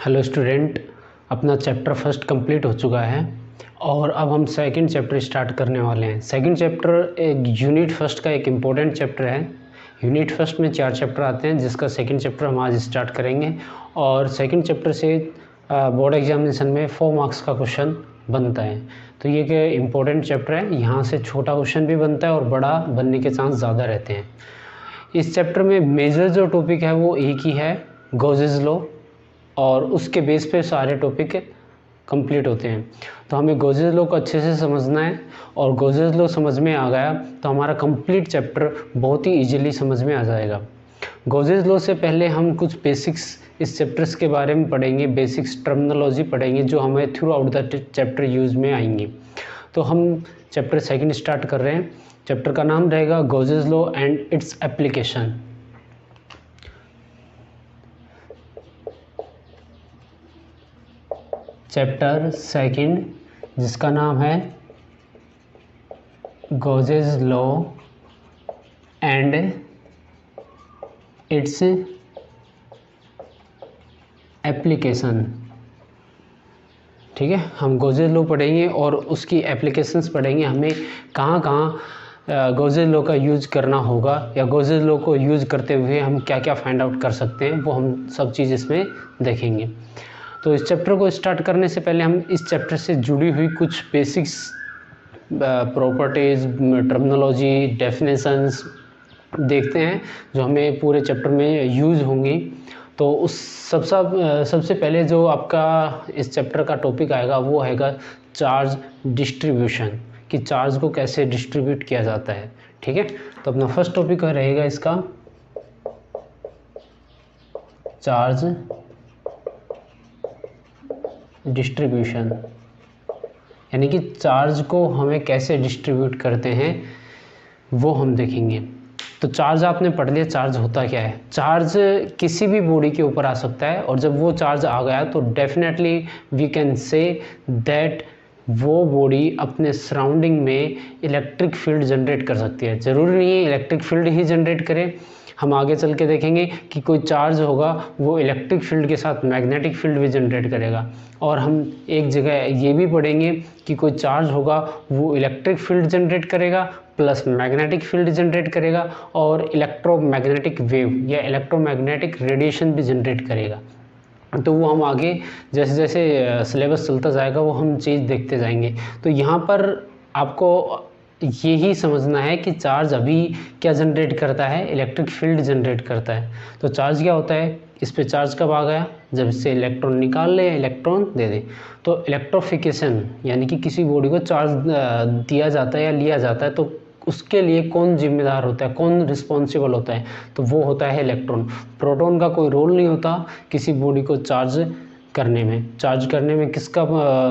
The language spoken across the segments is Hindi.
हेलो स्टूडेंट, अपना चैप्टर फर्स्ट कंप्लीट हो चुका है और अब हम सेकंड चैप्टर स्टार्ट करने वाले हैं। सेकंड चैप्टर एक यूनिट फर्स्ट का एक इम्पोर्टेंट चैप्टर है। यूनिट फर्स्ट में 4 चैप्टर आते हैं, जिसका सेकंड चैप्टर हम आज स्टार्ट करेंगे। और सेकंड चैप्टर से बोर्ड एग्जामिनेशन में 4 मार्क्स का क्वेश्चन बनता है। तो ये एक इम्पोर्टेंट चैप्टर है, यहाँ से छोटा क्वेश्चन भी बनता है और बड़ा बनने के चांस ज़्यादा रहते हैं। इस चैप्टर में मेजर जो टॉपिक है वो एक ही है, गॉसेस लॉ, और उसके बेस पे सारे टॉपिक कंप्लीट होते हैं। तो हमें गॉसेस लॉ को अच्छे से समझना है, और गॉसेस लॉ समझ में आ गया तो हमारा कंप्लीट चैप्टर बहुत ही इजीली समझ में आ जाएगा। गॉसेस लॉ से पहले हम कुछ बेसिक्स इस चैप्टर्स के बारे में पढ़ेंगे, बेसिक्स टर्मिनोलॉजी पढ़ेंगे जो हमें through out the chapter use में आएंगी। तो हम चैप्टर सेकेंड स्टार्ट कर रहे हैं। चैप्टर का नाम रहेगा Gauss's law and its application. Chapter second, जिसका नाम है Gauss's law and its application. ठीक है, हम गॉसेस लॉ पढ़ेंगे और उसकी एप्लीकेशंस पढ़ेंगे। हमें कहाँ कहाँ गॉसेस लॉ का यूज़ करना होगा, या गॉसेस लॉ को यूज़ करते हुए हम क्या क्या फाइंड आउट कर सकते हैं, वो हम सब चीज़ इसमें देखेंगे। तो इस चैप्टर को स्टार्ट करने से पहले हम इस चैप्टर से जुड़ी हुई कुछ बेसिक्स प्रॉपर्टीज़, टर्मिनोलॉजी, डेफिनेशंस देखते हैं जो हमें पूरे चैप्टर में यूज़ होंगी। तो उस सबसे पहले जो आपका इस चैप्टर का टॉपिक आएगा वो आएगा चार्ज डिस्ट्रीब्यूशन, कि चार्ज को कैसे डिस्ट्रीब्यूट किया जाता है। ठीक है, तो अपना फर्स्ट टॉपिक रहेगा इसका चार्ज डिस्ट्रीब्यूशन, यानी कि चार्ज को हमें कैसे डिस्ट्रीब्यूट करते हैं वो हम देखेंगे। तो चार्ज आपने पढ़ लिया, चार्ज होता क्या है। चार्ज किसी भी बॉडी के ऊपर आ सकता है, और जब वो चार्ज आ गया तो definitely we can say that वो बॉडी अपने सराउंडिंग में इलेक्ट्रिक फील्ड जनरेट कर सकती है। ज़रूरी नहीं है इलेक्ट्रिक फील्ड ही जनरेट करे, हम आगे चल के देखेंगे कि कोई चार्ज होगा वो इलेक्ट्रिक फील्ड के साथ मैग्नेटिक फील्ड भी जनरेट करेगा। और हम एक जगह ये भी पढ़ेंगे कि कोई चार्ज होगा वो इलेक्ट्रिक फील्ड जनरेट करेगा प्लस मैग्नेटिक फील्ड जनरेट करेगा, और इलेक्ट्रोमैग्नेटिक वेव या इलेक्ट्रोमैग्नेटिक रेडिएशन भी जनरेट करेगा। तो वो हम आगे जैसे जैसे सिलेबस चलता जाएगा वो हम चीज़ देखते जाएंगे। तो यहाँ पर आपको यही समझना है कि चार्ज अभी क्या जनरेट करता है, इलेक्ट्रिक फील्ड जनरेट करता है। तो चार्ज क्या होता है, इस पे चार्ज कब आ गया, जब इससे इलेक्ट्रॉन निकाल ले, इलेक्ट्रॉन दे दे। तो इलेक्ट्रोफिकेशन यानी कि किसी बॉडी को चार्ज दिया जाता है या लिया जाता है, तो उसके लिए कौन जिम्मेदार होता है, कौन रिस्पॉन्सिबल होता है, तो वो होता है इलेक्ट्रॉन। प्रोटॉन का कोई रोल नहीं होता किसी बॉडी को चार्ज करने में। चार्ज करने में किसका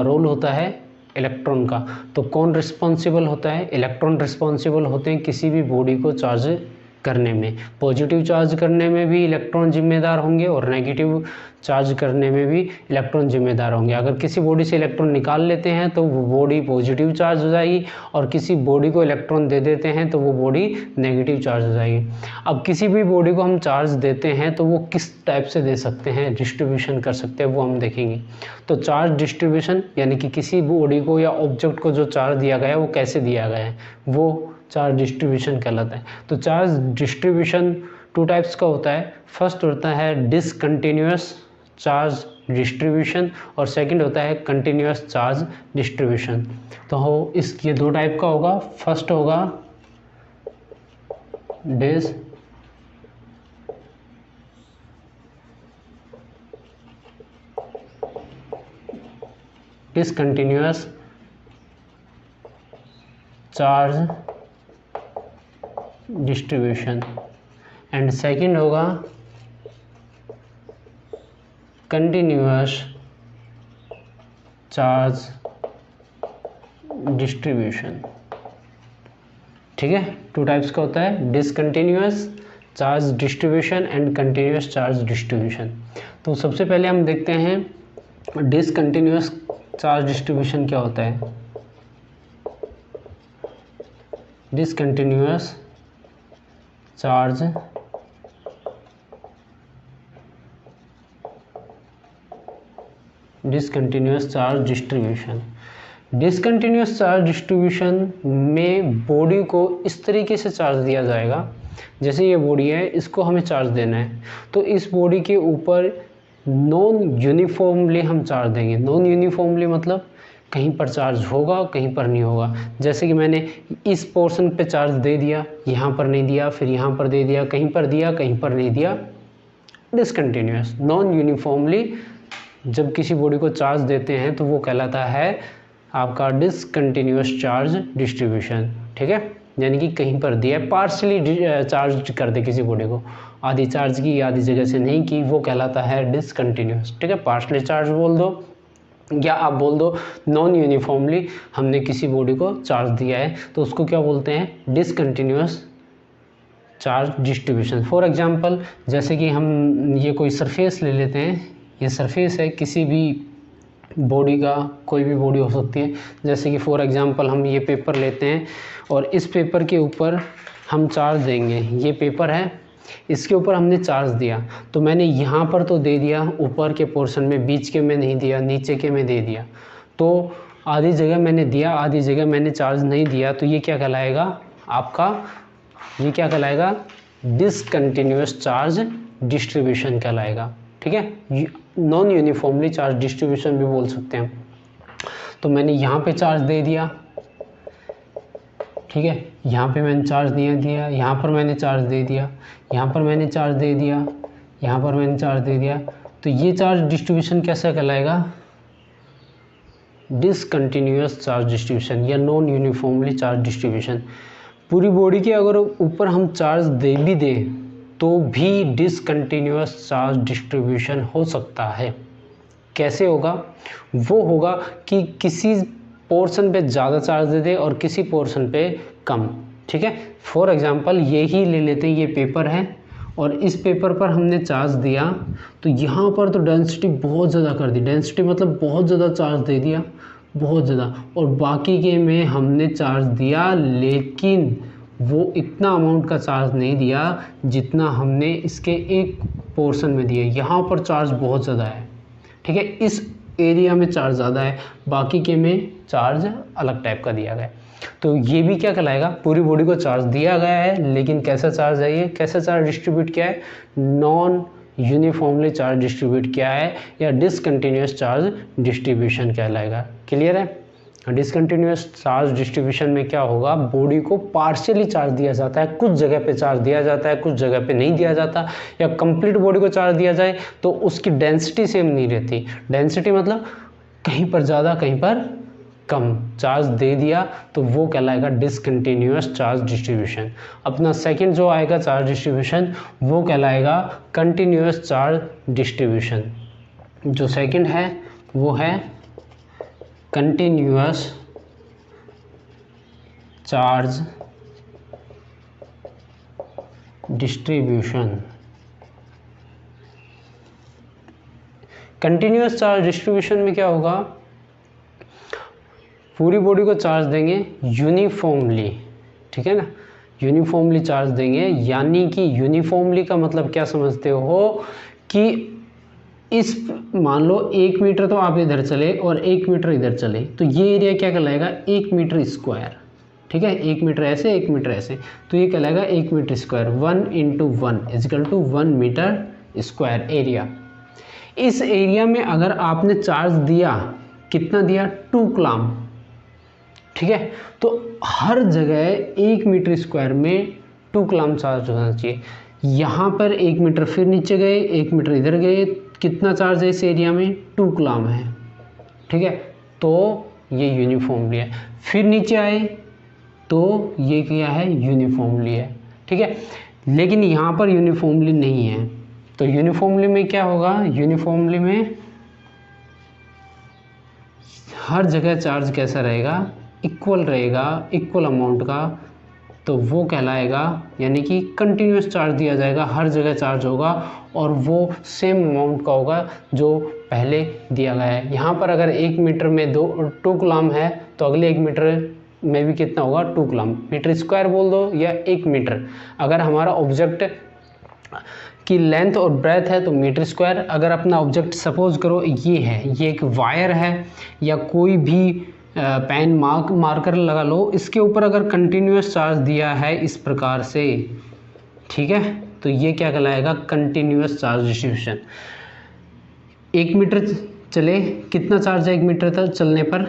रोल होता है, इलेक्ट्रॉन का। तो कौन रिस्पॉन्सिबल होता है, इलेक्ट्रॉन रिस्पॉन्सिबल होते हैं किसी भी बॉडी को चार्ज करने में। पॉजिटिव चार्ज करने में भी इलेक्ट्रॉन जिम्मेदार होंगे और नेगेटिव चार्ज करने में भी इलेक्ट्रॉन जिम्मेदार होंगे। अगर किसी बॉडी से इलेक्ट्रॉन निकाल लेते हैं तो वो बॉडी पॉजिटिव चार्ज हो जाएगी, और किसी बॉडी को इलेक्ट्रॉन दे देते हैं तो वो बॉडी नेगेटिव चार्ज हो जाएगी। अब किसी भी बॉडी को हम चार्ज देते हैं तो वो किस टाइप से दे सकते हैं, डिस्ट्रीब्यूशन कर सकते हैं, वो हम देखेंगे। तो चार्ज डिस्ट्रीब्यूशन यानी कि किसी बॉडी को या ऑब्जेक्ट को जो चार्ज दिया गया है वो कैसे दिया गया है, वो चार्ज डिस्ट्रीब्यूशन कहलाता है। तो चार्ज डिस्ट्रीब्यूशन 2 टाइप्स का होता है। फर्स्ट होता है डिसकंटिन्यूअस चार्ज डिस्ट्रीब्यूशन, और सेकंड होता है कंटिन्यूअस चार्ज डिस्ट्रीब्यूशन। तो हो ये 2 टाइप का होगा। फर्स्ट होगा discontinuous charge distribution, and second होगा कंटिन्यूअस चार्ज डिस्ट्रीब्यूशन। ठीक है, 2 टाइप्स का होता है, discontinuous charge distribution and continuous charge distribution. तो सबसे पहले हम देखते हैं डिसकंटिन्यूअस चार्ज डिस्ट्रीब्यूशन क्या होता है। Discontinuous charge discontinuous charge distribution. Discontinuous charge distribution में बॉडी को इस तरीके से चार्ज दिया जाएगा, जैसे ये बॉडी है, इसको हमें चार्ज देना है, तो इस बॉडी के ऊपर नॉन यूनिफॉर्मली हम चार्ज देंगे। नॉन यूनिफॉर्मली मतलब कहीं पर चार्ज होगा, कहीं पर नहीं होगा। जैसे कि मैंने इस पोर्शन पे चार्ज दे दिया, यहाँ पर नहीं दिया, फिर यहाँ पर दे दिया, कहीं पर दिया, कहीं पर नहीं दिया। डिसकंटिन्यूअस, नॉन यूनिफॉर्मली जब किसी बॉडी को चार्ज देते हैं तो वो कहलाता है आपका डिसकंटिन्यूअस चार्ज डिस्ट्रीब्यूशन। ठीक है, यानी कि कहीं पर दिया, पार्शली चार्ज कर दे किसी बॉडी को, आधी चार्ज की आधी जगह से नहीं की, वो कहलाता है डिसकंटिन्यूअस। ठीक है, पार्शली चार्ज बोल दो या आप बोल दो नॉन यूनिफॉर्मली हमने किसी बॉडी को चार्ज दिया है, तो उसको क्या बोलते हैं? Discontinuous charge distribution. For example, जैसे कि हम ये कोई सरफेस ले लेते हैं, ये सरफेस है किसी भी बॉडी का, कोई भी बॉडी हो सकती है। जैसे कि फॉर एग्जांपल हम ये पेपर लेते हैं और इस पेपर के ऊपर हम चार्ज देंगे। ये पेपर है, इसके ऊपर हमने चार्ज दिया, तो मैंने यहाँ पर तो दे दिया ऊपर के पोर्शन में, बीच के में नहीं दिया, नीचे के में दे दिया। तो आधी जगह मैंने दिया, आधी जगह मैंने चार्ज नहीं दिया, तो ये क्या कहलाएगा आपका? ये क्या कहलाएगा? डिसकंटिन्यूअस चार्ज डिस्ट्रीब्यूशन कहलाएगा। ठीक है, नॉन यूनिफॉर्मली चार्ज डिस्ट्रीब्यूशन भी बोल सकते हैं। तो मैंने यहाँ पे चार्ज दे दिया, ठीक है, यहाँ पे मैंने चार्ज दिया, यहाँ पर मैंने चार्ज दे दिया, यहाँ पर मैंने चार्ज दे दिया, यहाँ पर मैंने चार्ज दे दिया, तो ये चार्ज डिस्ट्रीब्यूशन कैसा कहलाएगा? डिसकंटिन्यूअस चार्ज डिस्ट्रीब्यूशन या नॉन यूनिफॉर्मली चार्ज डिस्ट्रीब्यूशन। पूरी बॉडी के अगर ऊपर हम चार्ज दे भी दें तो भी डिसकंटिन्यूअस चार्ज डिस्ट्रीब्यूशन हो सकता है। कैसे होगा? वो होगा कि किसी पोर्शन पे ज़्यादा चार्ज दे दे और किसी पोर्शन पे कम। ठीक है, फॉर एग्जांपल ये ही ले लेते हैं, ये पेपर है और इस पेपर पर हमने चार्ज दिया, तो यहाँ पर तो डेंसिटी बहुत ज़्यादा कर दी, डेंसिटी मतलब बहुत ज़्यादा चार्ज दे दिया, बहुत ज़्यादा, और बाकी के में हमने चार्ज दिया लेकिन वो इतना अमाउंट का चार्ज नहीं दिया जितना हमने इसके एक पोर्शन में दिया। यहाँ पर चार्ज बहुत ज़्यादा है, ठीक है, इस एरिया में चार्ज ज़्यादा है, बाकी के में चार्ज अलग टाइप का दिया गया। तो ये भी क्या कहलाएगा? पूरी बॉडी को चार्ज दिया गया है लेकिन कैसा चार्ज है ये, कैसा चार्ज डिस्ट्रीब्यूट किया है? नॉन यूनिफॉर्मली चार्ज डिस्ट्रीब्यूट किया है या डिसकंटिन्यूअस चार्ज डिस्ट्रीब्यूशन कहलाएगा। क्लियर है? डिसकंटिन्यूअस चार्ज डिस्ट्रीब्यूशन में क्या होगा? बॉडी को पार्शियली चार्ज दिया जाता है, कुछ जगह पे चार्ज दिया जाता है, कुछ जगह पे नहीं दिया जाता, या कंप्लीट बॉडी को चार्ज दिया जाए तो उसकी डेंसिटी सेम नहीं रहती। डेंसिटी मतलब कहीं पर ज़्यादा कहीं पर कम चार्ज दे दिया, तो वो कहलाएगा डिसकंटिन्यूअस चार्ज डिस्ट्रीब्यूशन। अपना सेकंड जो आएगा चार्ज डिस्ट्रीब्यूशन वो कहलाएगा कंटिन्यूअस चार्ज डिस्ट्रीब्यूशन। जो सेकंड है वो है continuous charge distribution. Continuous charge distribution में क्या होगा? पूरी बॉडी को चार्ज देंगे यूनिफॉर्मली, ठीक है ना, यूनिफॉर्मली चार्ज देंगे। यानी कि यूनिफॉर्मली का मतलब क्या समझते हो कि इस मान लो 1 मीटर तो आप इधर चले और 1 मीटर इधर चले, तो ये एरिया क्या कहलाएगा? 1 मीटर स्क्वायर। ठीक है, 1 मीटर ऐसे 1 मीटर ऐसे, तो ये कहलाएगा 1 metre square. 1 × 1 = 1 metre square area. इस एरिया में अगर आपने चार्ज दिया, कितना दिया? 2 कूलम। ठीक है, तो हर जगह 1 मीटर स्क्वायर में 2 कूलम चार्ज होना चाहिए। यहाँ पर 1 मीटर फिर नीचे गए, 1 मीटर इधर गए, कितना चार्ज है इस एरिया में? 2 कूलम है। ठीक है, तो ये यूनिफॉर्मली है। फिर नीचे आए तो ये क्या है? यूनिफॉर्मली है। ठीक है, लेकिन यहाँ पर यूनिफॉर्मली नहीं है, तो यूनिफॉर्मली में क्या होगा? यूनिफॉर्मली में हर जगह चार्ज कैसा रहेगा? इक्वल रहेगा, इक्वल अमाउंट का, तो वो कहलाएगा, यानी कि कंटिन्यूअस चार्ज दिया जाएगा, हर जगह चार्ज होगा और वो सेम अमाउंट का होगा जो पहले दिया गया है। यहाँ पर अगर 1 मीटर में 2 कूलम है तो अगले 1 मीटर में भी कितना होगा? 2 कूलम। मीटर स्क्वायर बोल दो या 1 मीटर। अगर हमारा ऑब्जेक्ट कि लेंथ और ब्रेथ है तो मीटर स्क्वायर। अगर अपना ऑब्जेक्ट सपोज करो ये है, ये एक वायर है या कोई भी पेन मार्कर लगा लो, इसके ऊपर अगर कंटिन्यूस चार्ज दिया है इस प्रकार से, ठीक है, तो ये क्या कहलाएगा, कंटिन्यूस चार्ज डिस्ट्रीब्यूशन। 1 मीटर चले, कितना चार्ज है 1 मीटर तक चलने पर,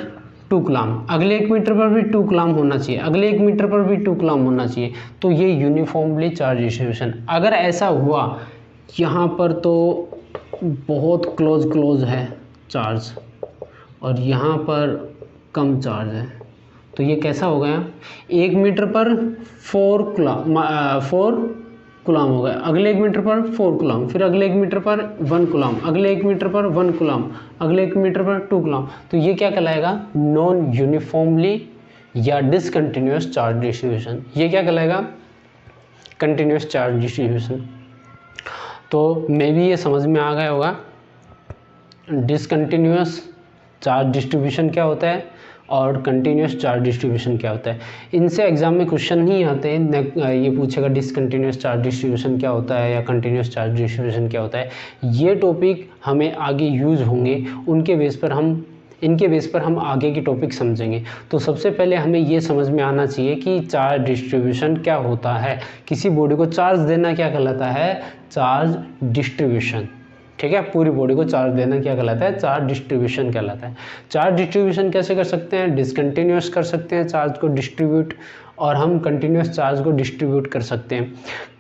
2 कूलम। अगले 1 मीटर पर भी 2 कूलम होना चाहिए, अगले 1 मीटर पर भी 2 कूलम होना चाहिए। तो ये यूनिफॉर्मली चार्ज डिस्ट्रीब्यूशन। अगर ऐसा हुआ यहाँ पर तो बहुत क्लोज है चार्ज और यहाँ पर कम चार्ज है, तो ये कैसा हो गया, 1 मीटर पर 4 कूलम हो गया, अगले 1 मीटर पर 4 कूलम, फिर अगले 1 मीटर पर 1 कूलम, अगले 1 मीटर पर 1 कूलम, अगले 1 मीटर पर 2 कूलम। तो ये क्या कहलाएगा, नॉन यूनिफॉर्मली या डिसकंटिन्यूस चार्ज डिस्ट्रीब्यूशन। ये क्या कहलाएगा, कंटिन्यूस चार्ज डिस्ट्रीब्यूशन। तो मे भी ये समझ में आ गया होगा डिसकंटिन्यूस चार्ज डिस्ट्रीब्यूशन क्या होता है और कंटिन्यूस चार्ज डिस्ट्रीब्यूशन क्या होता है। इनसे एग्जाम में क्वेश्चन नहीं आते, ये पूछेगा डिसकंटिन्यूस चार्ज डिस्ट्रीब्यूशन क्या होता है या कंटिन्यूस चार्ज डिस्ट्रीब्यूशन क्या होता है। ये टॉपिक हमें आगे यूज होंगे, इनके बेस पर हम आगे की टॉपिक समझेंगे। तो सबसे पहले हमें ये समझ में आना चाहिए कि चार्ज डिस्ट्रीब्यूशन क्या होता है, किसी बॉडी को चार्ज देना क्या कहलाता है, चार्ज डिस्ट्रीब्यूशन। ठीक है, पूरी बॉडी को चार्ज देना क्या कहलाता है, चार्ज डिस्ट्रीब्यूशन कहलाता है। चार्ज डिस्ट्रीब्यूशन कैसे कर सकते हैं, डिसकंटिन्यूस कर सकते हैं चार्ज को डिस्ट्रीब्यूट, और हम कंटिन्यूस चार्ज को डिस्ट्रीब्यूट कर सकते हैं।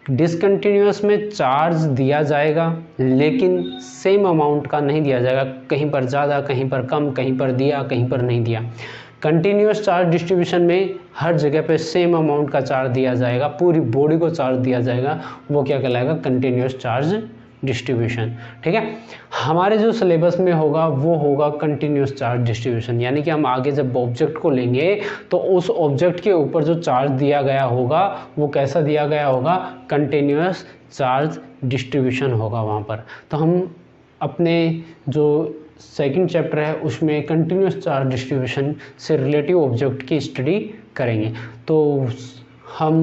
डिसकंटिन्यूस में चार्ज दिया जाएगा लेकिन सेम अमाउंट का नहीं दिया जाएगा, कहीं पर ज़्यादा, कहीं पर कम, कहीं पर दिया, कहीं पर नहीं दिया। कंटिन्यूस चार्ज डिस्ट्रीब्यूशन में हर जगह पे सेम अमाउंट का चार्ज दिया जाएगा, पूरी बॉडी को चार्ज दिया जाएगा, वो क्या कहलाएगा, कंटिन्यूस चार्ज डिस्ट्रीब्यूशन। ठीक है, हमारे जो सिलेबस में होगा वो होगा कंटिन्यूस चार्ज डिस्ट्रीब्यूशन, यानी कि हम आगे जब ऑब्जेक्ट को लेंगे तो उस ऑब्जेक्ट के ऊपर जो चार्ज दिया गया होगा वो कैसा दिया गया होगा, कंटिन्यूस चार्ज डिस्ट्रीब्यूशन होगा वहाँ पर। तो हम अपने जो सेकंड चैप्टर है उसमें कंटिन्यूस चार्ज डिस्ट्रीब्यूशन से रिलेटिव ऑब्जेक्ट की स्टडी करेंगे। तो हम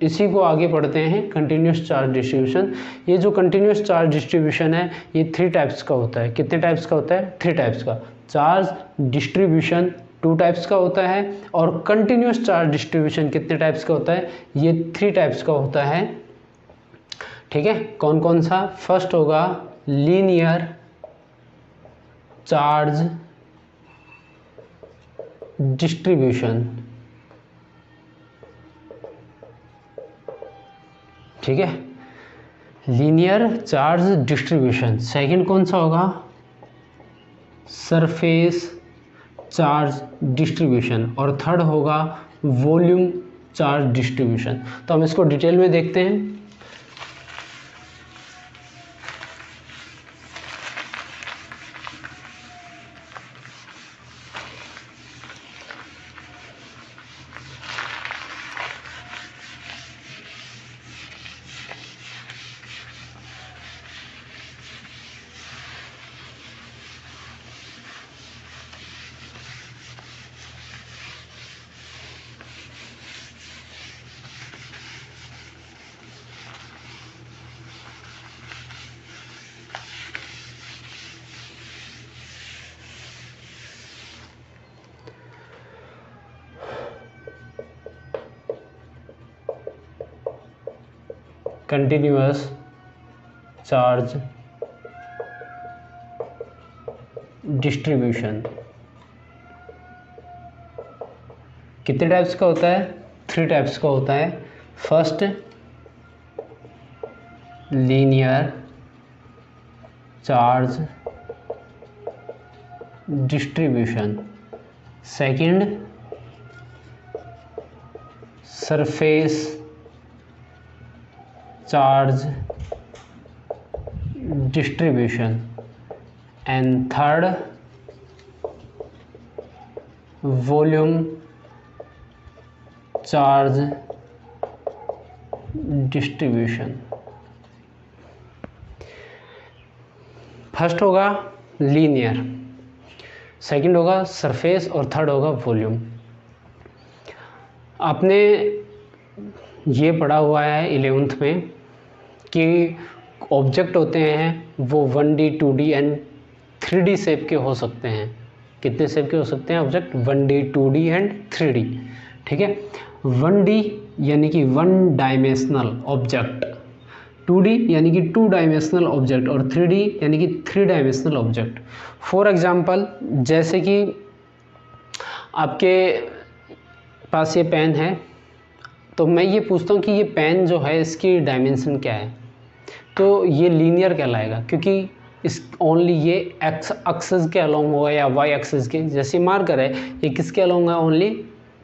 इसी को आगे पढ़ते हैं, कंटिन्यूस चार्ज डिस्ट्रीब्यूशन। ये जो कंटिन्यूस चार्ज डिस्ट्रीब्यूशन है ये 3 टाइप्स का होता है। कितने टाइप्स का होता है, 3 टाइप्स का। चार्ज डिस्ट्रीब्यूशन 2 टाइप्स का होता है, और कंटिन्यूस चार्ज डिस्ट्रीब्यूशन कितने टाइप्स का होता है, ये 3 टाइप्स का होता है। ठीक है, कौन कौन सा, फर्स्ट होगा लीनियर चार्ज डिस्ट्रीब्यूशन, ठीक है, लीनियर चार्ज डिस्ट्रीब्यूशन। सेकंड कौन सा होगा, सरफेस चार्ज डिस्ट्रीब्यूशन, और थर्ड होगा वॉल्यूम चार्ज डिस्ट्रीब्यूशन। तो हम इसको डिटेल में देखते हैं। कंटिन्यूअस चार्ज डिस्ट्रीब्यूशन कितने टाइप्स का होता है, 3 टाइप्स का होता है। First linear charge distribution, second surface charge distribution, and third volume charge distribution. First होगा लीनियर, सेकंड होगा सरफेस और थर्ड होगा वॉल्यूम। आपने ये पढ़ा हुआ है 11th में कि ऑब्जेक्ट होते हैं वो 1D 2D and 3D shape के हो सकते हैं। कितने शेप के हो सकते हैं object? 1D 2D and 3D। ठीक है, 1D यानी कि 1 डायमेंशनल ऑब्जेक्ट, 2D यानी कि 2 डायमेंशनल ऑब्जेक्ट और 3D यानी कि 3 डायमेंशनल ऑब्जेक्ट। फॉर एग्जांपल, जैसे कि आपके पास ये पेन है, तो मैं ये पूछता हूँ कि ये पेन जो है इसकी डायमेंशन क्या है, तो ये लीनियर कहलाएगा, क्योंकि इस ओनली ये एक्स एक्सिस के अलोंग होगा या वाई एक्सिस के। जैसे मार्कर है, ये किसके अलोंग है? ओनली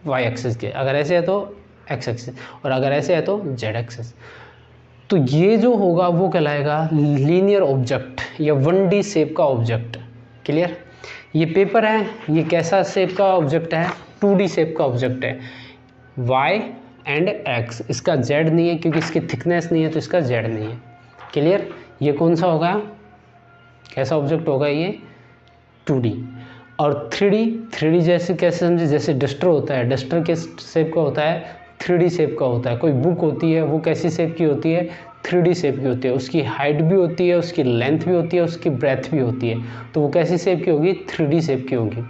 वाई एक्सिस के। अगर ऐसे है तो एक्स एक्सिस, और अगर ऐसे है तो जेड एक्सिस। तो ये जो होगा वो कहलाएगा लीनियर ऑब्जेक्ट या 1D शेप का ऑब्जेक्ट। क्लियर? ये पेपर है, ये कैसा शेप का ऑब्जेक्ट है? 2D शेप का ऑब्जेक्ट है। y एंड x, इसका z नहीं है क्योंकि इसकी थिकनेस नहीं है, तो इसका z नहीं है। क्लियर? ये कौन सा होगा? कैसा ऑब्जेक्ट होगा ये? 2D। और 3D जैसे कैसे समझे? जैसे डस्टर होता है, डस्टर किस शेप का होता है? 3D शेप का होता है। कोई बुक होती है, वो कैसी शेप की होती है? 3D शेप की होती है। उसकी हाइट भी होती है, उसकी लेंथ भी होती है, उसकी ब्रेथ भी होती है। तो वो कैसी शेप की होगी? 3D शेप की होगी।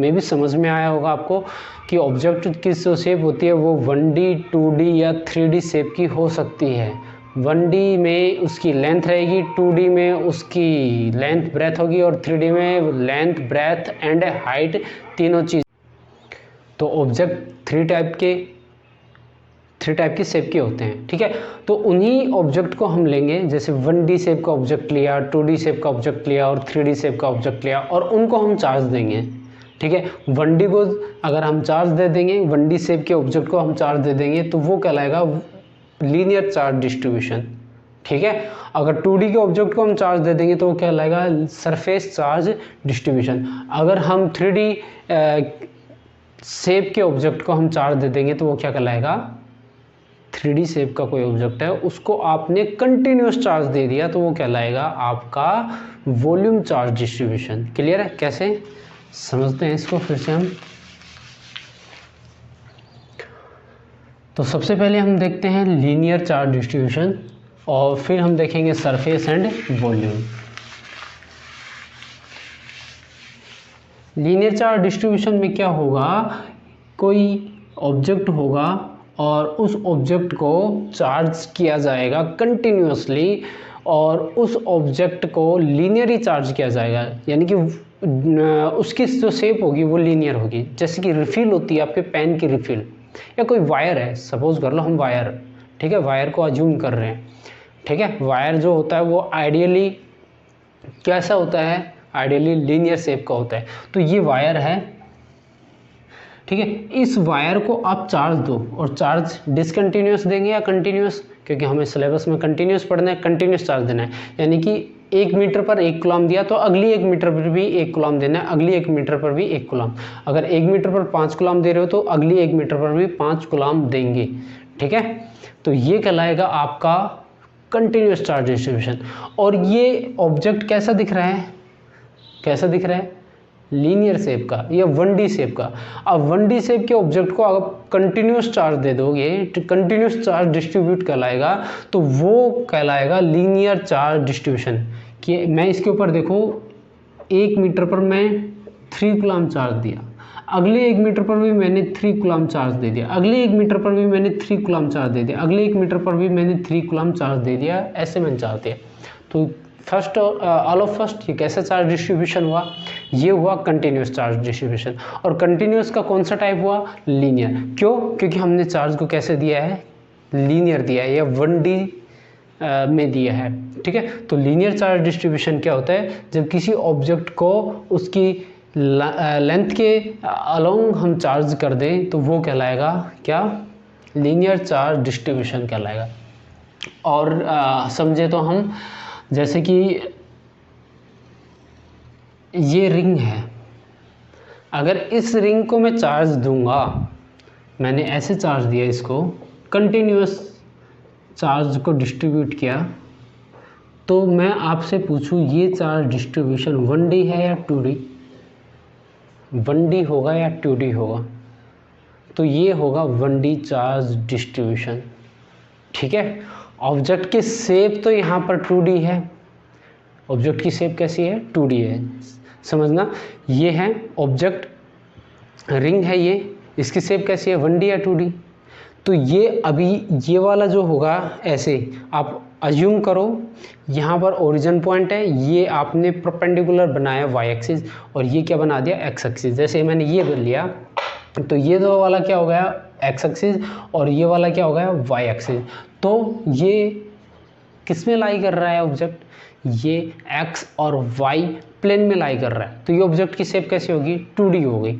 मे भी समझ में आया होगा आपको कि ऑब्जेक्ट की जो शेप होती है वो 1D 2D या 3D शेप की हो सकती है। 1D में उसकी लेंथ रहेगी, 2D में उसकी लेंथ ब्रेथ होगी, और 3D में लेंथ ब्रेथ एंड हाइट तीनों चीज़। तो ऑब्जेक्ट 3 टाइप की शेप के होते हैं। ठीक है, तो उन्हीं ऑब्जेक्ट को हम लेंगे, जैसे 1D शेप का ऑब्जेक्ट लिया, 2D शेप का ऑब्जेक्ट लिया और 3D शेप का ऑब्जेक्ट लिया, और उनको हम चार्ज देंगे। ठीक है, 1D को अगर हम चार्ज दे देंगे, 1D शेप के ऑब्जेक्ट को हम चार्ज दे देंगे, तो वो कहलाएगा लीनियर चार्ज डिस्ट्रीब्यूशन। ठीक है, अगर 2D के ऑब्जेक्ट को हम चार्ज दे देंगे तो वो कहलाएगा सरफेस चार्ज डिस्ट्रीब्यूशन। अगर हम 3D शेप के ऑब्जेक्ट को हम चार्ज दे देंगे तो वो क्या कहलाएगा? 3D शेप का कोई ऑब्जेक्ट है, उसको आपने कंटिन्यूस चार्ज दे दिया तो वो कहलाएगा आपका वॉल्यूम चार्ज डिस्ट्रीब्यूशन। क्लियर है? कैसे समझते हैं इसको फिर से हम। तो सबसे पहले हम देखते हैं लीनियर चार्ज डिस्ट्रीब्यूशन, और फिर हम देखेंगे surface and volume. Linear charge distribution में क्या होगा? कोई ऑब्जेक्ट होगा और उस ऑब्जेक्ट को चार्ज किया जाएगा कंटिन्यूसली, और उस ऑब्जेक्ट को लीनियरली चार्ज किया जाएगा, यानी कि उसकी जो शेप होगी वो लीनियर होगी। जैसे कि रिफिल होती है आपके पेन की रिफिल, या कोई वायर है, सपोज कर लो हम वायर, ठीक है, वायर को अज्यूम कर रहे हैं। ठीक है, वायर जो होता है वो आइडियली कैसा होता है? आइडियली लीनियर शेप का होता है। तो ये वायर है, ठीक है, इस वायर को आप चार्ज दो, और चार्ज डिसकंटिन्यूस देंगे या कंटिन्यूस? क्योंकि हमें सिलेबस में कंटिन्यूस पढ़ना है, कंटिन्यूस चार्ज देना है। यानी कि 1 मीटर पर 1 कूलम दिया तो अगली 1 मीटर पर भी 1 कूलम देना है, अगली 1 मीटर पर भी 1 कूलम। अगर 1 मीटर पर 5 कूलम दे रहे हो तो अगली 1 मीटर पर भी 5 कूलम देंगे। ठीक है, तो ये कहलाएगा आपका कंटिन्यूस चार्ज डिस्ट्रीब्यूशन। और ये ऑब्जेक्ट कैसा दिख रहा है? कैसा दिख रहा है? लीनियर शेप का या 1D शेप का। अब 1D शेप के ऑब्जेक्ट को आप कंटिन्यूस चार्ज दे दोगे, कंटिन्यूस चार्ज डिस्ट्रीब्यूट कहलाएगा, तो वो कहलाएगा लीनियर चार्ज डिस्ट्रीब्यूशन। कि मैं इसके ऊपर देखो 1 मीटर पर मैं 3 कूलम चार्ज दिया, अगले 1 मीटर पर भी मैंने 3 कूलम चार्ज दे दिया, अगले 1 मीटर पर भी मैंने 3 कूलम चार्ज दे दिया, अगले 1 मीटर पर भी मैंने 3 कूलम चार्ज दे दिया, ऐसे मैंने चार्ज दिया। तो फर्स्ट ऑल ऑफ फर्स्ट ये कैसा चार्ज डिस्ट्रीब्यूशन हुआ? ये हुआ कंटिन्यूस चार्ज डिस्ट्रीब्यूशन। और कंटिन्यूस का कौन सा टाइप हुआ? लीनियर। क्यों? क्योंकि हमने चार्ज को कैसे दिया है? लीनियर दिया है, या 1D में दिया है। ठीक है, तो लीनियर चार्ज डिस्ट्रीब्यूशन क्या होता है? जब किसी ऑब्जेक्ट को उसकी लेंथ के अलोंग हम चार्ज कर दें तो वो कहलाएगा क्या? लीनियर चार्ज डिस्ट्रीब्यूशन कहलाएगा। और समझे तो हम, जैसे कि ये रिंग है, अगर इस रिंग को मैं चार्ज दूंगा, मैंने ऐसे चार्ज दिया, इसको कंटिन्यूस चार्ज को डिस्ट्रीब्यूट किया, तो मैं आपसे पूछूं ये चार्ज डिस्ट्रीब्यूशन 1D है या 2D? 1D होगा या 2D होगा? तो ये होगा 1D चार्ज डिस्ट्रीब्यूशन। ठीक है, ऑब्जेक्ट की शेप तो यहाँ पर 2D है, ऑब्जेक्ट की शेप कैसी है, 2D है। समझना, ये है ऑब्जेक्ट, रिंग है ये, इसकी शेप कैसी है, 1D या 2D। तो ये अभी ये वाला जो होगा ऐसे आप अज्यूम करो, यहाँ पर ओरिजिन पॉइंट है, ये आपने परपेंडिकुलर बनाया y एक्सिस और ये क्या बना दिया x एक्सिस। जैसे मैंने ये लिया तो ये दो वाला क्या हो गया x एक्सिस और ये वाला क्या हो गया y एक्सिस। तो ये किस में लाई कर रहा है ऑब्जेक्ट, ये x और y प्लेन में लाई कर रहा है। तो ये ऑब्जेक्ट की शेप कैसी होगी, 2D हो गई।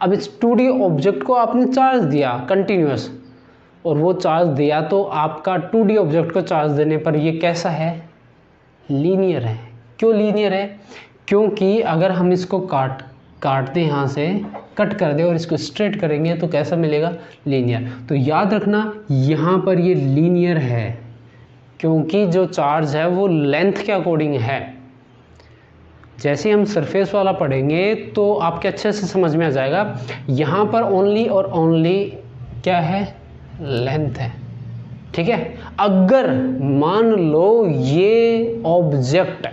अब इस 2D ऑब्जेक्ट को आपने चार्ज दिया कंटिन्यूअस, और वो चार्ज दिया तो आपका 2D ऑब्जेक्ट को चार्ज देने पर ये कैसा है, लीनियर है। क्यों लीनियर है, क्योंकि अगर हम इसको काट दें, यहाँ से कट कर दें और इसको स्ट्रेट करेंगे तो कैसा मिलेगा, लीनियर। तो याद रखना यहाँ पर ये लीनियर है क्योंकि जो चार्ज है वो लेंथ के अकॉर्डिंग है। जैसे हम सरफेस वाला पढ़ेंगे तो आपके अच्छे से समझ में आ जाएगा। यहाँ पर ओनली और ओनली क्या है, लेंथ है। ठीक है, अगर मान लो ये ऑब्जेक्ट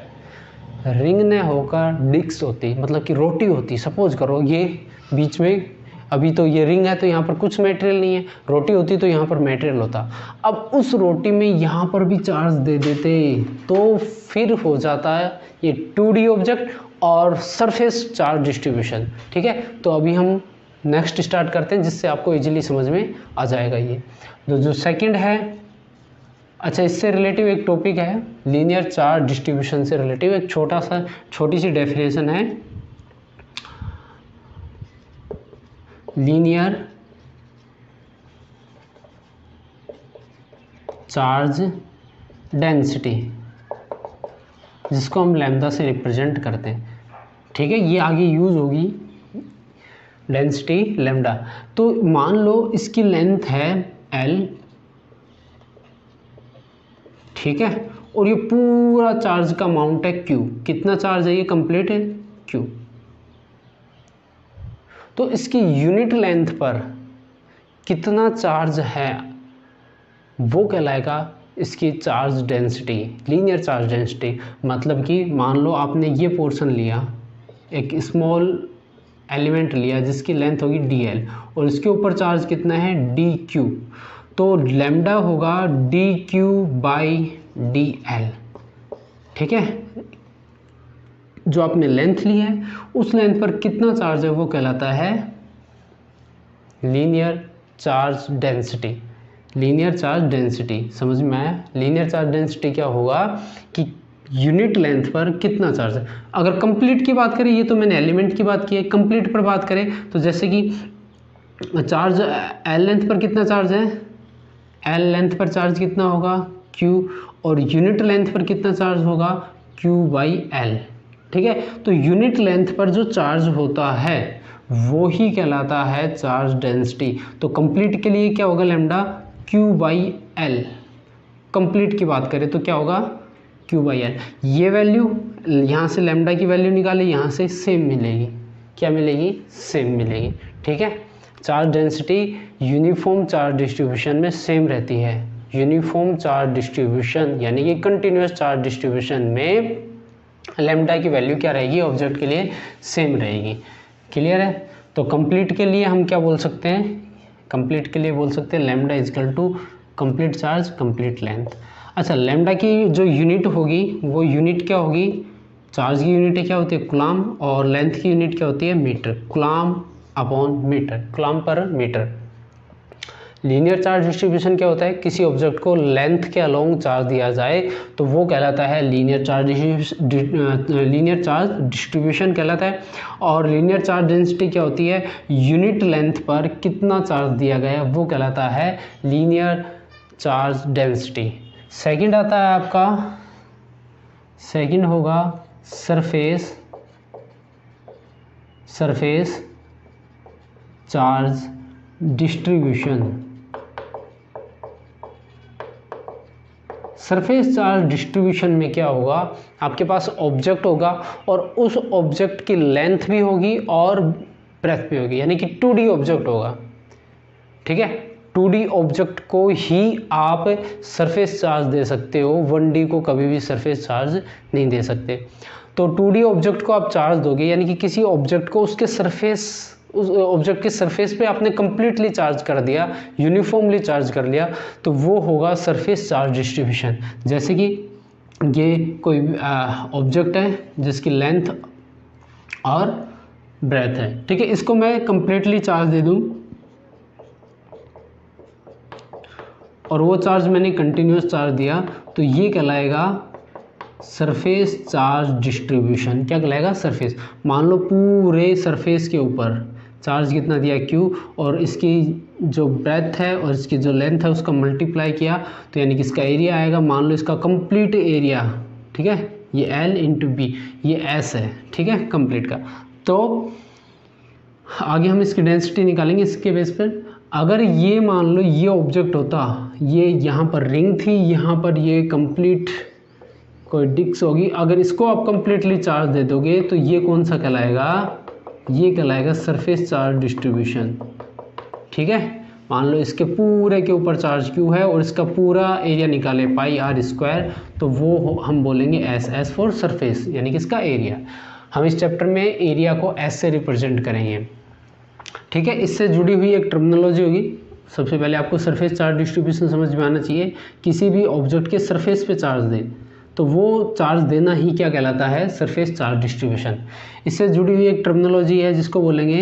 रिंग ने होकर डिस्क होती, मतलब कि रोटी होती, सपोज करो ये बीच में, अभी तो ये रिंग है तो यहाँ पर कुछ मटेरियल नहीं है, रोटी होती तो यहाँ पर मटेरियल होता। अब उस रोटी में यहाँ पर भी चार्ज दे देते तो फिर हो जाता है ये 2D ऑब्जेक्ट और सरफेस चार्ज डिस्ट्रीब्यूशन। ठीक है, तो अभी हम नेक्स्ट स्टार्ट करते हैं जिससे आपको इजीली समझ में आ जाएगा। ये जो सेकंड है, अच्छा इससे रिलेटिव एक टॉपिक है, लीनियर चार्ज डिस्ट्रीब्यूशन से रिलेटिव एक छोटी सी डेफिनेशन है, लीनियर चार्ज डेंसिटी, जिसको हम लैम्डा से रिप्रेजेंट करते हैं। ठीक है, ये आगे यूज होगी डेंसिटी लैम्डा। तो मान लो इसकी लेंथ है L, ठीक है, और ये पूरा चार्ज का अमाउंट है Q। कितना चार्ज है ये, कंप्लीट है Q। तो इसकी यूनिट लेंथ पर कितना चार्ज है वो कहलाएगा इसकी charge density, linear charge density. मतलब कि मान लो आपने ये पोर्शन लिया, एक स्मॉल एलिमेंट लिया जिसकी लेंथ होगी dl और इसके ऊपर चार्ज कितना है dq, तो लैम्डा होगा dq बाई dl। ठीक है, जो आपने लेंथ ली है उस लेंथ पर कितना चार्ज है वो कहलाता है linear charge density. Linear charge density समझ में आया। लीनियर चार्ज डेंसिटी क्या होगा कि यूनिट लेंथ पर कितना चार्ज है। अगर कंप्लीट की बात करें, ये तो मैंने एलिमेंट की बात की है, कंप्लीट पर बात करें तो जैसे कि चार्ज एल लेंथ पर कितना चार्ज है, एल लेंथ पर चार्ज कितना होगा Q, और यूनिट लेंथ पर कितना चार्ज होगा Q बाई एल। ठीक है, तो यूनिट लेंथ पर जो चार्ज होता है वो ही कहलाता है चार्ज डेंसिटी। तो कंप्लीट के लिए क्या होगा, lambda Q by L. Complete की बात करें तो क्या होगा Q बाई एल। ये वैल्यू यहाँ से लैम्डा की वैल्यू निकाले, यहाँ से सेम मिलेगी। क्या मिलेगी, सेम मिलेगी। ठीक है, charge density uniform charge distribution में सेम रहती है। यूनिफॉर्म चार्ज डिस्ट्रीब्यूशन यानी कि कंटिन्यूस चार्ज डिस्ट्रीब्यूशन में लैम्डा की वैल्यू क्या रहेगी, ऑब्जेक्ट के लिए सेम रहेगी। क्लियर है। तो कंप्लीट के लिए हम क्या बोल सकते हैं, कंप्लीट के लिए बोल सकते हैं lambda is equal to complete charge complete length. अच्छा, लैम्डा की जो यूनिट होगी वो यूनिट क्या होगी, चार्ज की यूनिट क्या होती है कूलाम, और लेंथ की यूनिट क्या होती है metre. Coulomb upon metre, coulomb per metre. Linear charge distribution क्या होता है, किसी ऑब्जेक्ट को लेंथ के अलोंग चार्ज दिया जाए तो वो कहलाता है लीनियर चार्ज डिस्ट्रीब्यूशन कहलाता है। और लीनियर चार्ज डेंसिटी क्या होती है, यूनिट लेंथ पर कितना चार्ज दिया गया है वो कहलाता है लीनियर चार्ज डेंसिटी। सेकंड आता है आपका, सेकंड होगा surface charge distribution. Surface charge distribution में क्या होगा, आपके पास ऑब्जेक्ट होगा और उस ऑब्जेक्ट की लेंथ भी होगी और ब्रेथ भी होगी, यानी कि 2D ऑब्जेक्ट होगा। ठीक है, 2D ऑब्जेक्ट को ही आप सरफेस चार्ज दे सकते हो, 1D को कभी भी सरफेस चार्ज नहीं दे सकते। तो 2D ऑब्जेक्ट को आप चार्ज दोगे, यानी कि किसी ऑब्जेक्ट को उसके सरफेस, उस ऑब्जेक्ट के सरफेस पे आपने कंप्लीटली चार्ज कर दिया, यूनिफॉर्मली चार्ज कर लिया, तो वो होगा सरफेस चार्ज डिस्ट्रीब्यूशन। जैसे कि ये कोई ऑब्जेक्ट है जिसकी लेंथ और ब्रेथ है, ठीक है, इसको मैं कंप्लीटली चार्ज दे दूं और वो चार्ज मैंने कंटिन्यूस चार्ज दिया, तो ये कहलाएगा सरफेस चार्ज डिस्ट्रीब्यूशन। क्या कहलाएगा? सरफेस। मान लो पूरे सरफेस के ऊपर चार्ज कितना दिया, Q, और इसकी जो ब्रेथ है और इसकी जो लेंथ है उसका मल्टीप्लाई किया, तो यानी कि इसका एरिया आएगा। मान लो इसका कंप्लीट एरिया, ठीक है, ये L इंटू बी, ये S है, ठीक है, कंप्लीट का। तो आगे हम इसकी डेंसिटी निकालेंगे इसके बेस पर। अगर ये मान लो ये ऑब्जेक्ट होता, ये यहाँ पर रिंग थी, यहाँ पर ये कंप्लीट कोई डिस्क होगी, अगर इसको आप कंप्लीटली चार्ज दे दोगे तो ये कौन सा कहलाएगा? ये कहलाएगा सरफेस चार्ज डिस्ट्रीब्यूशन, ठीक है। मान लो इसके पूरे के ऊपर चार्ज Q है और इसका पूरा एरिया निकाले पाई R स्क्वायर, तो वो हम बोलेंगे S फॉर सरफेस, यानी कि इसका एरिया। हम इस चैप्टर में एरिया को S से रिप्रेजेंट करेंगे, ठीक है। इससे जुड़ी हुई एक टर्मिनोलॉजी होगी। सबसे पहले आपको सरफेस चार्ज डिस्ट्रीब्यूशन समझ में आना चाहिए। किसी भी ऑब्जेक्ट के सरफेस पे चार्ज दें तो वो चार्ज देना ही क्या कहलाता है? Surface charge distribution. इससे जुड़ी हुई एक टर्मिनोलॉजी है जिसको बोलेंगे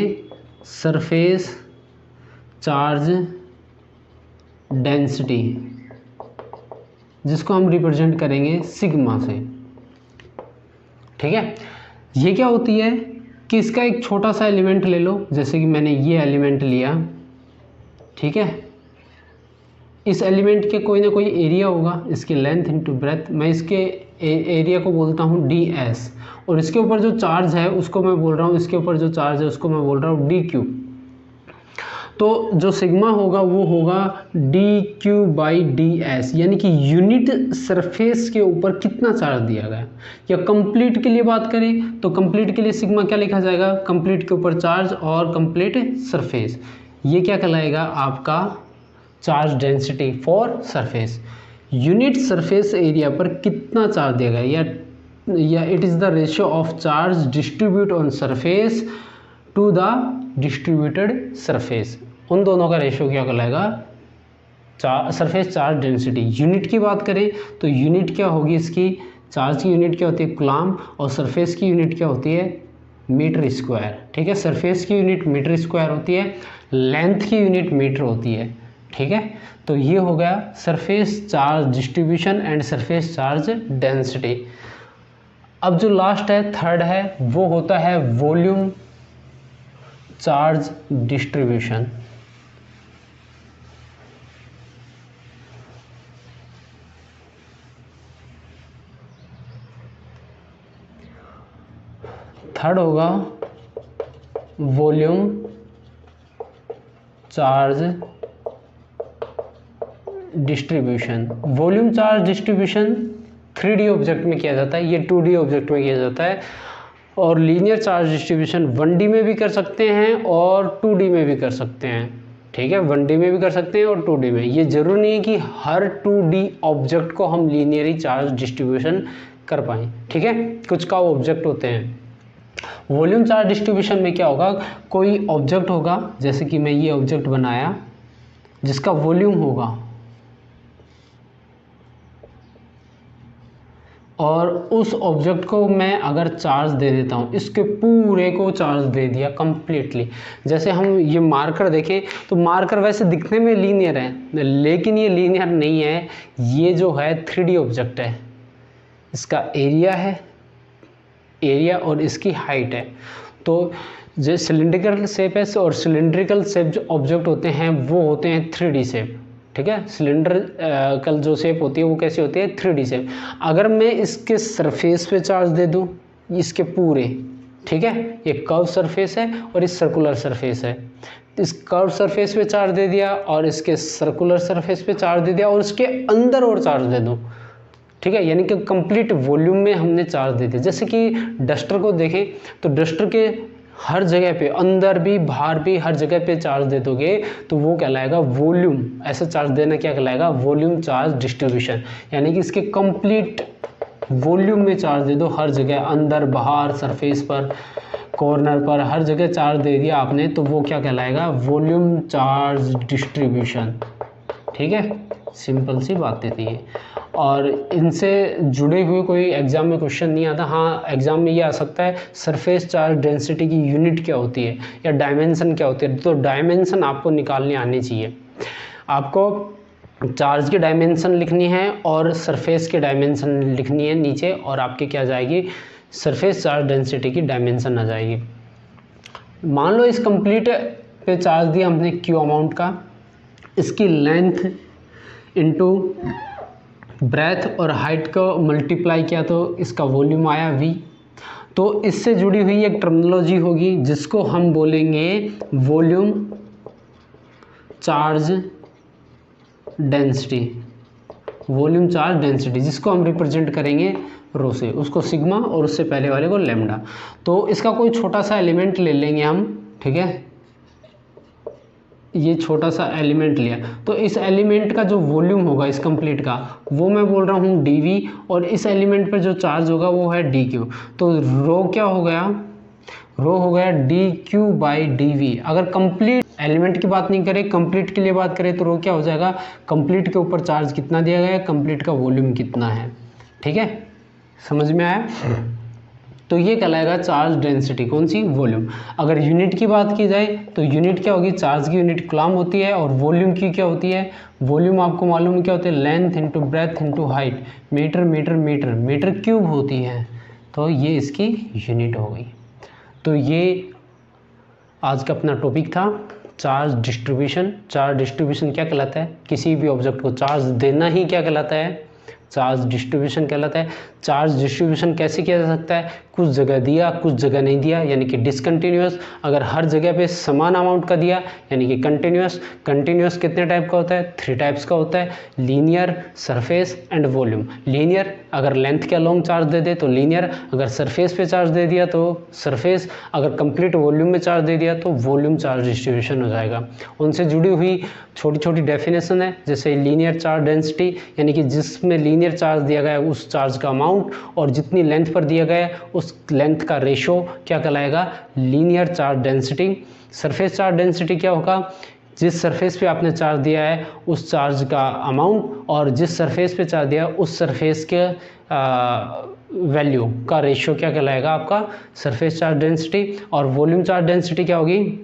सरफेस चार्ज डेंसिटी, जिसको हम रिप्रेजेंट करेंगे सिग्मा से, ठीक है। ये क्या होती है कि इसका एक छोटा सा एलिमेंट ले लो, जैसे कि मैंने ये एलिमेंट लिया, ठीक है। इस एलिमेंट के कोई ना कोई एरिया होगा, इसकी लेंथ इंटू ब्रेथ, मैं इसके एरिया को बोलता हूँ ds, और इसके ऊपर जो चार्ज है उसको मैं बोल रहा हूँ, इसके ऊपर जो चार्ज है उसको मैं बोल रहा हूँ dq। तो जो सिग्मा होगा वो होगा dq बाई ds, यानी कि यूनिट सरफेस के ऊपर कितना चार्ज दिया गया। या कंप्लीट के लिए बात करें तो कंप्लीट के लिए सिग्मा क्या लिखा जाएगा? कंप्लीट के ऊपर चार्ज और कंप्लीट सरफेस, ये क्या कहलाएगा? आपका charge density for surface. Unit surface area पर कितना चार्ज दिया गया, या it is the ratio of charge distribute on surface to the distributed surface. उन दोनों का रेशियो क्या कहलाएगा? Surface charge density. यूनिट की बात करें तो यूनिट क्या होगी इसकी? चार्ज की यूनिट क्या होती है? कूलम, और सरफेस की यूनिट क्या होती है? मीटर स्क्वायर, ठीक है। सरफेस की यूनिट मीटर स्क्वायर होती है, लेंथ की यूनिट मीटर होती है, ठीक है। तो ये हो गया surface charge distribution and surface charge density. अब जो लास्ट है, थर्ड है, वो होता है वॉल्यूम चार्ज डिस्ट्रीब्यूशन। थर्ड होगा volume charge distribution. Volume charge distribution 3D object में किया जाता है, ये 2D ऑब्जेक्ट में किया जाता है। और लीनियर चार्ज डिस्ट्रीब्यूशन 1D में भी कर सकते हैं और 2D में भी कर सकते हैं, ठीक है। 1D में भी कर सकते हैं और 2D में। ये जरूरी नहीं है कि हर 2D ऑब्जेक्ट को हम लीनियरी चार्ज डिस्ट्रीब्यूशन कर पाएँ, ठीक है। कुछ का ऑब्जेक्ट होते हैं। वॉल्यूम चार्ज डिस्ट्रीब्यूशन में क्या होगा? कोई ऑब्जेक्ट होगा, जैसे कि मैं ये ऑब्जेक्ट बनाया जिसका वॉल्यूम होगा, और उस ऑब्जेक्ट को मैं अगर चार्ज दे देता हूँ, इसके पूरे को चार्ज दे दिया कंप्लीटली। जैसे हम ये मार्कर देखें तो मार्कर वैसे दिखने में लीनियर है, लेकिन ये लीनियर नहीं है। ये जो है 3D ऑब्जेक्ट है, इसका एरिया है, एरिया और इसकी हाइट है। तो जो सिलिंड्रिकल शेप है, और सिलिंड्रिकल शेप जो ऑब्जेक्ट होते हैं वो होते हैं 3D शेप, ठीक है। सिलेंडर कल जो शेप होती है वो कैसी होती है? 3D shape. अगर मैं इसके सरफेस पे चार्ज दे दूं, इसके पूरे, ठीक है, ये कर्व सरफेस है और इस सर्कुलर सरफेस है, इस कर्व सरफेस पे चार्ज दे दिया और इसके सर्कुलर सरफेस पे चार्ज दे दिया और इसके अंदर और चार्ज दे दूं, ठीक है, यानी कि कंप्लीट वॉल्यूम में हमने चार्ज दे दिया। जैसे कि डस्टर को देखें तो डस्टर के हर जगह पे, अंदर भी बाहर भी हर जगह पे चार्ज दे दोगे तो वो कहलाएगा वॉल्यूम। ऐसा चार्ज देना क्या कहलाएगा? Volume charge distribution. यानी कि इसके कंप्लीट वॉल्यूम में चार्ज दे दो, हर जगह, अंदर बाहर, सरफेस पर, कॉर्नर पर, हर जगह चार्ज दे दिया आपने, तो वो क्या कहलाएगा? Volume charge distribution. ठीक है, सिंपल सी बातें थी ये। और इनसे जुड़े हुए कोई एग्जाम में क्वेश्चन नहीं आता। हाँ, एग्जाम में ये आ सकता है सरफेस चार्ज डेंसिटी की यूनिट क्या होती है या डायमेंशन क्या होती है। तो डायमेंशन आपको निकालने आनी चाहिए। आपको चार्ज की डायमेंशन लिखनी है और सरफेस की डायमेंशन लिखनी है नीचे, और आपकी क्या जाएगी? सरफेस चार्ज डेंसिटी की डायमेंशन आ जाएगी। मान लो इस कंप्लीट पे चार्ज दिया हमने क्यू अमाउंट का, इसकी लेंथ इनटू ब्रेथ और हाइट को मल्टीप्लाई किया तो इसका वॉल्यूम आया v। तो इससे जुड़ी हुई एक टर्मिनोलॉजी होगी जिसको हम बोलेंगे volume charge density. Volume charge density जिसको हम रिप्रेजेंट करेंगे रो से, उसको सिग्मा और उससे पहले वाले को लैम्डा। तो इसका कोई छोटा सा एलिमेंट ले लेंगे हम। ठीक है, ये छोटा सा एलिमेंट लिया, तो इस एलिमेंट का जो वॉल्यूम होगा इस कंप्लीट का, वो मैं बोल रहा हूँ dv, और इस एलिमेंट पर जो चार्ज होगा वो है dq। तो रो क्या हो गया? रो हो गया dq बाई dv। अगर कंप्लीट एलिमेंट की बात नहीं करें, कंप्लीट के लिए बात करें, तो रो क्या हो जाएगा? कंप्लीट के ऊपर चार्ज कितना दिया गया है, कंप्लीट का वॉल्यूम कितना है। ठीक है, समझ में आया? तो ये कहलाएगा चार्ज डेंसिटी। कौन सी? वॉल्यूम। अगर यूनिट की बात की जाए तो यूनिट क्या होगी? चार्ज की यूनिट कूलम होती है, और वॉल्यूम की क्या होती है? वॉल्यूम आपको मालूम है क्या होती है? Length into breadth into height, metre metre metre metre cube होती है। तो ये इसकी यूनिट हो गई। तो ये आज का अपना टॉपिक था, चार्ज डिस्ट्रीब्यूशन। चार्ज डिस्ट्रीब्यूशन क्या कहलाता है? किसी भी ऑब्जेक्ट को चार्ज देना ही क्या कहलाता है? चार्ज डिस्ट्रीब्यूशन कहलाता है। चार्ज डिस्ट्रीब्यूशन कैसे किया जा सकता है? कुछ जगह दिया, कुछ जगह नहीं दिया, यानी कि डिसकंटिन्यूअस। अगर हर जगह पे समान अमाउंट का दिया यानी कि कंटिन्यूअस। कंटिन्यूअस कितने टाइप का होता है? 3 टाइप्स का होता है, linear, surface and volume. Linear अगर लेंथ के अलोंग चार्ज दे दे तो लीनियर, अगर सरफेस पे चार्ज दे दिया तो सरफेस, अगर कंप्लीट वॉल्यूम में चार्ज दे दिया तो वॉल्यूम चार्ज डिस्ट्रीब्यूशन हो जाएगा। उनसे जुड़ी हुई छोटी छोटी डेफिनेशन है, जैसे लीनियर चार्ज डेंसिटी, यानी कि जिसमें लीनियर चार्ज दिया गया है उस चार्ज का अमाउंट, और जितनी लेंथ पर दिया गया है उस लेंथ का रेशो क्या कहलाएगा? Linear charge density. Surface charge density क्या होगा? जिस सरफेस पे आपने चार्ज दिया है उस चार्ज का अमाउंट, और जिस सरफेस पे चार्ज दिया उस सरफेस के वैल्यू का रेशो क्या कहलाएगा? आपका सरफेस चार्ज डेंसिटी। और वॉल्यूम चार्ज डेंसिटी क्या होगी?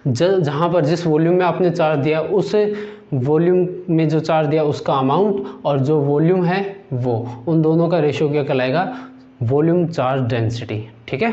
जहाँ पर जिस वॉल्यूम में आपने चार्ज दिया उस वॉल्यूम में जो चार्ज दिया उसका अमाउंट, और जो वॉल्यूम है वो, उन दोनों का रेशो क्या कहलाएगा? Volume charge density. ठीक है।